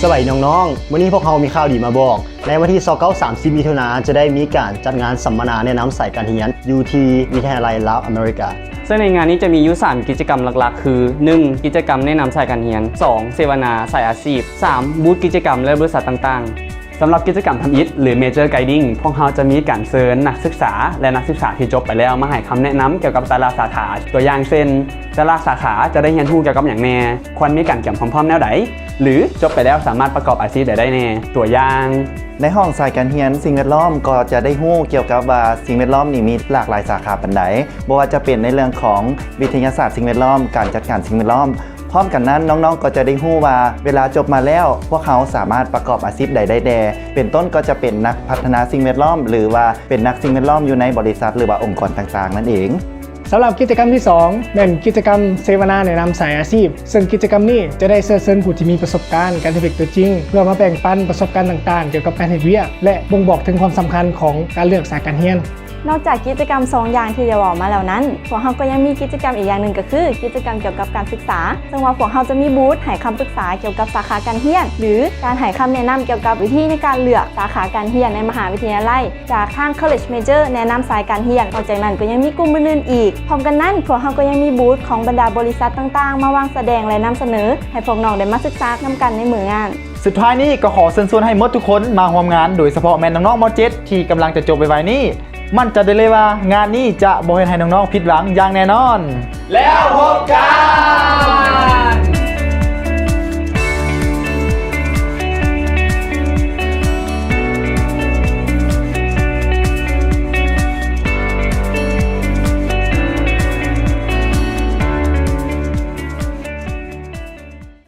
สวัสดีน้องๆวันนี้พวกเรามีข่าวดีมาบอกในวันที่29-30 มิถุนายนจะได้มีการจัดงานสัมมนาแนะนำสายการเรียน UT วิทยาลัยลาวอเมริกาซึ่งในงานนี้จะมีอยู่3กิจกรรมหลักๆคือ 1. กิจกรรมแนะนำสายการเรียน 2. เสวนาสายอาชีพ 3. บูธกิจกรรมและบริษัทต่างๆสำหรับกิจกรรมทำอิฐหรือ Major Guiding พวกเราจะมีการเชิญนักศึกษาและนักศึกษาที่จบไปแล้วมาให้คำแนะนำเกี่ยวกับแต่ละสาขาตัวอย่างเช่นแต่ละสาขาจะได้เรียนรู้เกี่ยวกับอย่างแน่ควรมีการเตรียมพร้อมแนวใดหรือจบไปแล้วสามารถประกอบอาชีพได้แน่ตัวอย่างในห้องสายการเรียนสิ่งแวดล้อมก็จะได้รู้เกี่ยวกับว่าสิ่งแวดล้อมนี่มีหลากหลายสาขาปานใดบ่ว่าจะเป็นในเรื่องของวิทยาศาสตร์สิ่งแวดล้อมการจัดการสิ่งแวดล้อมพร้อมกันนั้นน้องๆก็จะได้รู้ว่าเวลาจบมาแล้วพวกเขาสามารถประกอบอาชีพใดได้แด่เป็นต้นก็จะเป็นนักพัฒนาสิ่งแวดล้อมหรือว่าเป็นนักสิ่งแวดล้อมอยู่ในบริษัทหรือว่าองค์กรต่างๆนั่นเองสำหรับกิจกรรมที่2เป็นกิจกรรมเสวนาแนะนำสายอาชีพซึ่งกิจกรรมนี้จะได้เชิญผู้ที่มีประสบการณ์การทำงานตัวจริงเพื่อมาแบ่งปันประสบการณ์ต่างๆเกี่ยวกับการเฮ็ดเวียกและบ่งบอกถึงความสำคัญของการเลือกสายการเรียนนอกจากกิจกรรม2อย่างที่ได้บอกมาแล้วนั้นพวกเราก็ยังมีกิจกรรมอีกอย่างหนึ่งก็คือกิจกรรมเกี่ยวกับการศึกษาซึ่งว่าพวกเราจะมีบูธให้คำปรึกษาเกี่ยวกับสาขาการเรียนหรือการให้คำแนะนำเกี่ยวกับวิธีในการเลือกสาขาการเรียนในมหาวิทยาลัยจากทาง College Major แนะนำสายการเรียนนอกจากนั้นก็ยังมีกลุ่มอื่นๆอีกพร้อมกันนั้นพวกเราก็ยังมีบูธของบรรดาบริษัทต่างๆมาวางแสดงและนำเสนอให้พวกน้องได้มาศึกษานำกันในมื้องานสุดท้ายนี้ก็ขอเชิญชวนให้หมดทุกคนมาร่วมงานโดยเฉพาะแม่น้องๆม.7 ที่กำลังจะจบไวๆนี้มั่นใจได้เลยว่างานนี้จะบ่เฮ็ดให้น้องๆผิดหวังอย่างแน่นอนแล้วพบกัน